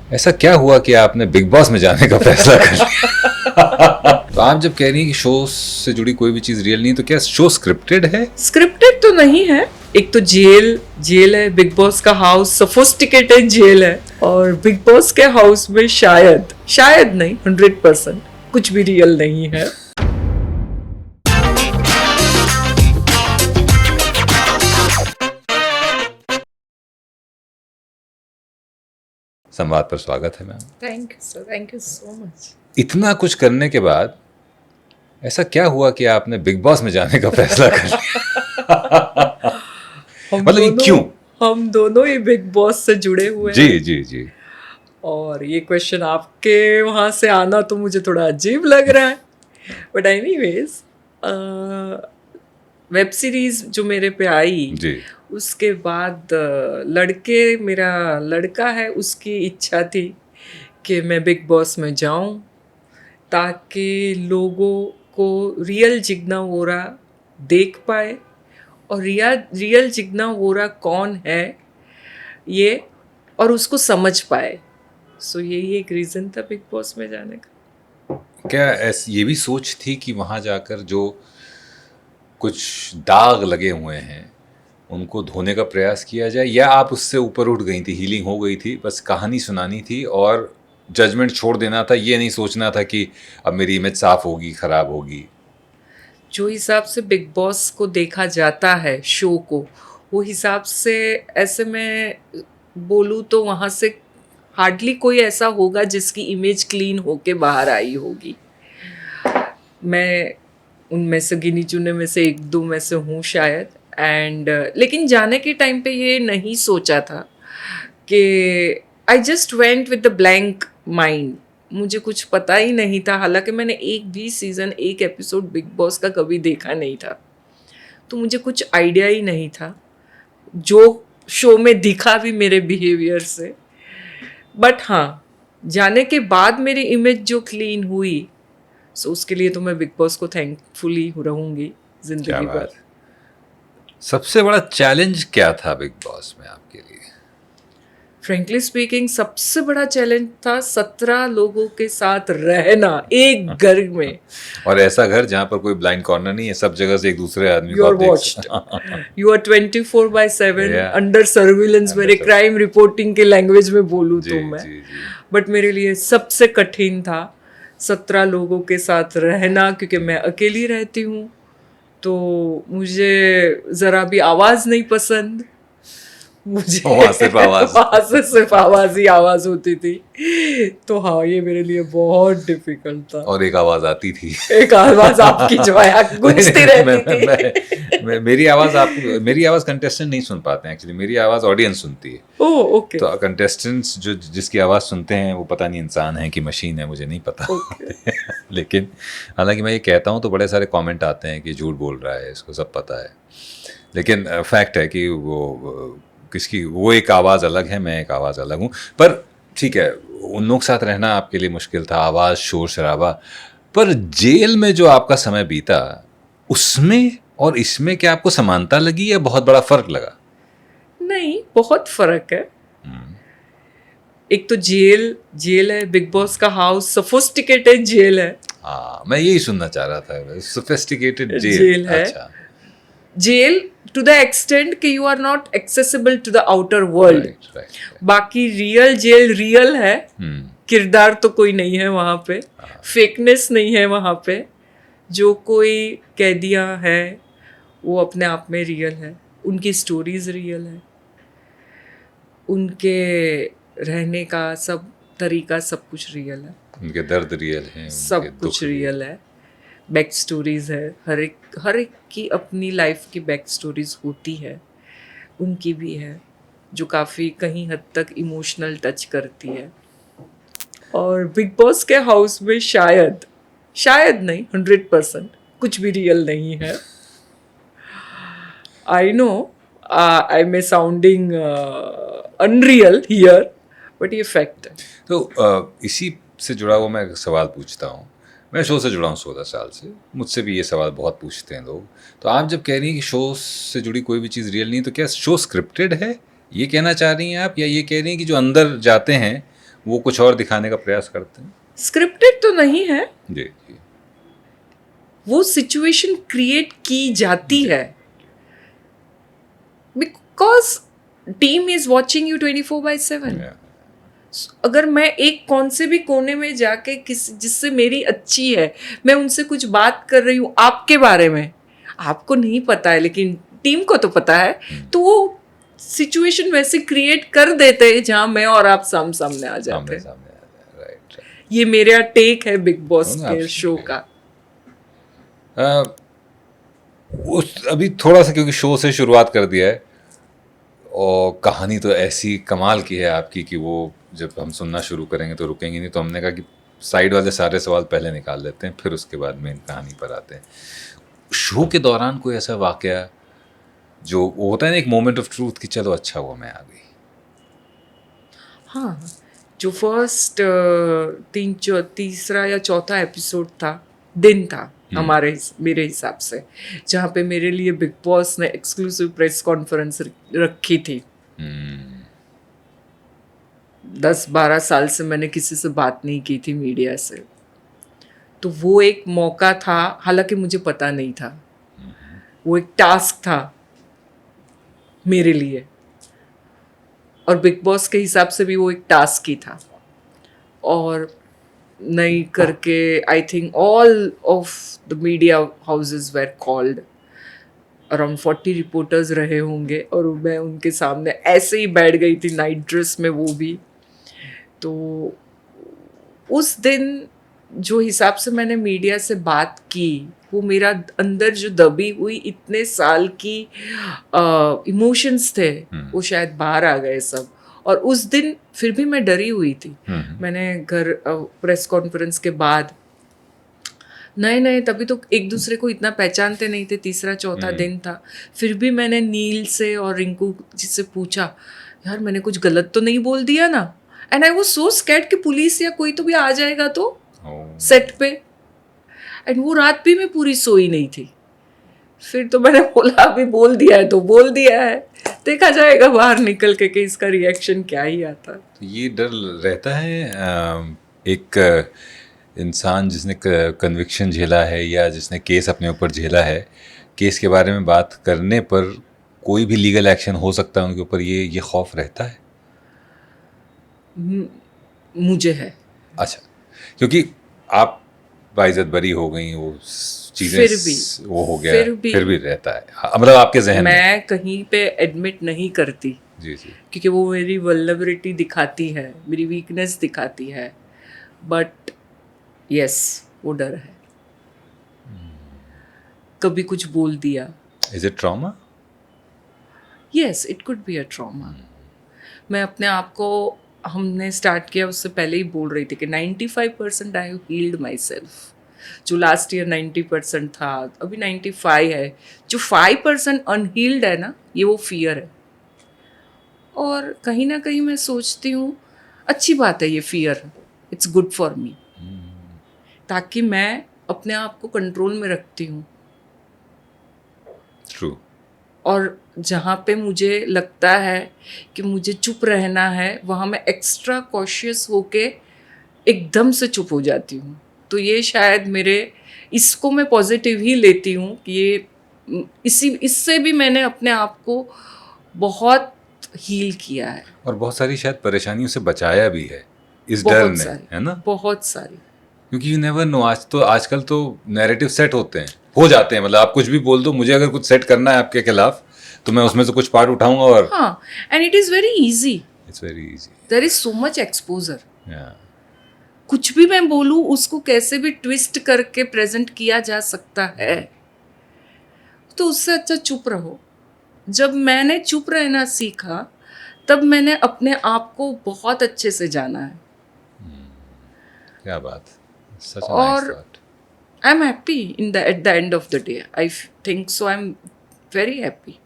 ऐसा क्या हुआ कि आपने बिग बॉस में जाने का फैसला कर लिया? तो आप जब कह रही हैं कि शो से जुड़ी कोई भी चीज रियल नहीं, तो क्या शो स्क्रिप्टेड है? स्क्रिप्टेड तो नहीं है। एक तो जेल है, बिग बॉस का हाउस सोफिस्टिकेटेड जेल है, और बिग बॉस के हाउस में शायद नहीं 100% कुछ भी रियल नहीं है। संवाद पर स्वागत है ma'am. Thank you sir, thank you so much. इतना कुछ करने के बाद ऐसा क्या हुआ कि आपने बिग बॉस में जाने का फैसला कर लिया? मतलब ये क्यों? हम दोनों ही बिग बॉस से जुड़े हुए जी हैं। जी जी। और ये क्वेश्चन आपके वहां से आना तो मुझे थोड़ा अजीब लग रहा है, बट एनीवेज वेब सीरीज जो मेरे पे आई जी। उसके बाद मेरा लड़का है, उसकी इच्छा थी कि मैं बिग बॉस में जाऊं ताकि लोगों को रियल जिग्ना वोरा देख पाए, और रियल जिग्ना वोरा कौन है ये, और उसको समझ पाए। सो यही एक रीज़न था बिग बॉस में जाने का। क्या ये भी सोच थी कि वहां जाकर जो कुछ दाग लगे हुए हैं उनको धोने का प्रयास किया जाए, या आप उससे ऊपर उठ गई थी, हीलिंग हो गई थी, बस कहानी सुनानी थी और जजमेंट छोड़ देना था, ये नहीं सोचना था कि अब मेरी इमेज साफ होगी, खराब होगी? जो हिसाब से बिग बॉस को देखा जाता है शो को, वो हिसाब से ऐसे मैं बोलूँ तो वहाँ से हार्डली कोई ऐसा होगा जिसकी इमेज क्लीन होके बाहर आई होगी। मैं उनमें से गिनी चुने में से एक दो में से हूँ शायद। एंड लेकिन जाने के टाइम पे ये नहीं सोचा था कि I just went with the blank mind. मुझे कुछ पता ही नहीं था, हालांकि मैंने एक भी सीज़न, एक एपिसोड बिग बॉस का कभी देखा नहीं था, तो मुझे कुछ आइडिया ही नहीं था जो शो में दिखा भी मेरे बिहेवियर से। बट हाँ, जाने के बाद मेरी इमेज जो क्लीन हुई, सो उसके लिए तो मैं बिग बॉस को थैंकफुली रहूँगी जिंदगी भर। सबसे बड़ा चैलेंज क्या था बिग बॉस में आपके लिए? फ्रेंकली स्पीकिंग सबसे बड़ा चैलेंज था 17 लोगों के साथ रहना एक घर में। और ऐसा घर जहाँ पर कोई ब्लाइंड कॉर्नर नहीं है, सब जगह से एक दूसरे आदमी यू को आर आप देख watched, you are 24/7 Yeah. Under surveillance. मेरे क्राइम रिपोर्टिंग के लैंग्वेज में बोलूँ तो मैं, जी जी। बट मेरे लिए सबसे कठिन था 17 लोगों के साथ रहना, क्योंकि मैं अकेली रहती हूँ, तो मुझे ज़रा भी आवाज़ नहीं पसंद। मुझे वहाँ से सिर्फ आवाज़ ही आवाज़ होती थी। तो हाँ, ये मेरे लिए बहुत डिफिकल्ट था। और एक आवाज़ आती थी, एक आवाज़ आपकी जो है गूंजती रहती थी। मेरी आवाज़ कंटेस्टेंट नहीं सुन पाते हैं एक्चुअली, मेरी आवाज़ ऑडियंस सुनती है। Oh okay. तो कंटेस्टेंट्स जो जिसकी आवाज़ सुनते हैं वो पता नहीं इंसान है कि मशीन है, मुझे नहीं पता। लेकिन हालांकि मैं ये कहता हूँ तो बड़े सारे कमेंट आते हैं कि झूठ बोल रहा है, इसको सब पता है, लेकिन फैक्ट है कि वो किसकी वो एक आवाज़ अलग है, मैं एक आवाज़ अलग हूँ। पर ठीक है, उन लोग के साथ रहना आपके लिए मुश्किल था, आवाज़, शोर शराबा। पर जेल में जो आपका समय बीता, उसमें और इसमें क्या आपको समानता लगी या बहुत बड़ा फर्क लगा? नहीं, बहुत फर्क है। एक तो जेल है, बिग बॉस का हाउस सोफिस्टिकेटेड जेल है। हाँ, मैं यही सुनना चाह रहा था, सोफिस्टिकेटेड जेल है। अच्छा। जेल टू द एक्सटेंट कि you are not accessible to the outer world. बाकी रियल जेल रियल है, किरदार तो कोई नहीं है वहाँ पे, फेकनेस नहीं है वहाँ पे। जो कोई कैदियाँ है वो अपने आप में रियल है, उनकी स्टोरीज रियल है, उनके रहने का सब तरीका, सब कुछ रियल है, उनके दर्द रियल हैं, सब कुछ रियल है। बैक स्टोरीज है, हर एक की अपनी लाइफ की बैक स्टोरीज होती है, उनकी भी है जो काफ़ी कहीं हद तक इमोशनल टच करती है। और बिग बॉस के हाउस में शायद नहीं 100% कुछ भी रियल नहीं है। I know I may sounding unreal here, but ये फैक्ट है। तो इसी से जुड़ा हुआ मैं एक सवाल पूछता हूँ। मैं शो से जुड़ा हूँ 16 साल से, मुझसे भी ये सवाल बहुत पूछते हैं लोग। तो आप जब कह रही हैं कि शो से जुड़ी कोई भी चीज़ रियल नहीं, तो क्या शो स्क्रिप्टेड है, ये कहना चाह रही हैं आप, या ये कह रही हैं कि जो अंदर जाते हैं वो कुछ और दिखाने का प्रयास करते हैं? स्क्रिप्टेड तो नहीं है, जी जी। वो सिचुएशन क्रिएट की जाती है because team is watching you 24/7। Yeah. अगर मैं एक कौन से भी कोने में जाके किसी जिससे मेरी अच्छी है, मैं उनसे कुछ बात कर रही हूँ आपके बारे में, आपको नहीं पता है लेकिन टीम को तो पता है, तो वो सिचुएशन वैसे क्रिएट कर देते हैं जहाँ मैं और आप सामने आ जाते हैं। सामने आ जाए, राइट राइट। ये मेरा टेक है बिग बॉस No, no, के शो absolutely. का। उस अभी थोड़ा सा क्योंकि शो से शुरुआत कर दिया है और कहानी तो ऐसी कमाल की है आपकी कि वो जब हम सुनना शुरू करेंगे तो रुकेंगे नहीं, तो हमने कहा कि साइड वाले सारे सवाल पहले निकाल लेते हैं, फिर उसके बाद मेन कहानी पर आते हैं। शो के दौरान कोई ऐसा वाकया जो वो होता है ना, एक मोमेंट ऑफ ट्रूथ कि चलो अच्छा हुआ मैं आ गई? हाँ, जो फर्स्ट तीसरा या चौथा एपिसोड था, दिन था मेरे हिसाब से, जहाँ पे मेरे लिए बिग बॉस ने एक्सक्लूसिव प्रेस कॉन्फ्रेंस रखी थी। 10-12 साल से मैंने किसी से बात नहीं की थी मीडिया से, तो वो एक मौका था, हालांकि मुझे पता नहीं था, वो एक टास्क था मेरे लिए, और बिग बॉस के हिसाब से भी वो एक टास्क ही था। और नहीं करके I think all of the media houses where called, around 40 reporters रहे होंगे, और मैं उनके सामने ऐसे ही बैठ गई थी नाइट ड्रेस में, वो भी। तो उस दिन जो हिसाब से मैंने मीडिया से बात की, वो मेरा अंदर जो दबी हुई इतने साल की इमोशंस थे, वो शायद बाहर आ गए सब। और उस दिन फिर भी मैं डरी हुई थी। मैंने घर प्रेस कॉन्फ्रेंस के बाद, नए तभी तो एक दूसरे को इतना पहचानते नहीं थे, तीसरा चौथा दिन था, फिर भी मैंने नील से और रिंकू जी से पूछा, यार मैंने कुछ गलत तो नहीं बोल दिया ना? And I was so scared कि पुलिस या कोई तो भी आ जाएगा तो सेट पे। एंड वो रात भी मैं पूरी सोई नहीं थी। फिर तो मैंने बोला अभी बोल दिया है तो बोल दिया है, देखा जाएगा बाहर निकल के कि इसका रिएक्शन क्या ही आता। तो ये डर रहता है एक इंसान जिसने कन्विक्शन झेला है या जिसने केस अपने ऊपर झेला है, केस के बारे में बात करने पर कोई भी लीगल एक्शन हो सकता है उनके ऊपर, ये खौफ रहता है? मुझे है। अच्छा, क्योंकि आप बाइज्जत बरी हो गई, वो चीजें फिर भी वो हो गया, फिर भी रहता है, मतलब आपके जहन में? मैं कहीं पे एडमिट नहीं करती जी जी, क्योंकि वो मेरी वल्नरेबिलिटी दिखाती है, मेरी वीकनेस दिखाती है, बट यस वो डर है, कभी कुछ बोल दिया। Is it trauma? Yes, it could be a trauma. मैं अपने आप को, हमने स्टार्ट किया उससे पहले ही बोल रही थी कि 95% I have healed myself. जो लास्ट ईयर 90% था, अभी 95 है। जो 5% अनहील्ड है ना, ये वो फियर है। और कहीं ना कहीं मैं सोचती हूँ अच्छी बात है ये fear, it's good for me, ताकि मैं अपने आप को कंट्रोल में रखती हूँ। ट्रू। और जहाँ पे मुझे लगता है कि मुझे चुप रहना है, वहाँ मैं एक्स्ट्रा कॉशियस होके एकदम से चुप हो जाती हूँ। तो ये शायद इसको मैं पॉजिटिव ही लेती हूँ कि ये इससे भी मैंने अपने आप को बहुत हील किया है, और बहुत सारी शायद परेशानियों से बचाया भी है इस डर ने, है ना? बहुत सारी। क्योंकि यू नेवर नो, आजकल तो नैरेटिव सेट हो जाते हैं, मतलब आप कुछ भी बोल दो, मुझे अगर कुछ सेट करना है आपके खिलाफ तो मैं उसमें से कुछ पार्ट उठाऊंगा। और हाँ, and it is very easy, it's very easy, there is so much exposure. या कुछ भी मैं बोलूँ उसको कैसे भी ट्विस्ट करके प्रेजेंट किया जा सकता है, तो उससे अच्छा चुप रहो। जब मैंने चुप रहना सीखा, तब मैंने अपने आप को बहुत अच्छे से जाना है। क्या बात, such a nice thought. I am happy at the end of the day, I think so, I am very happy.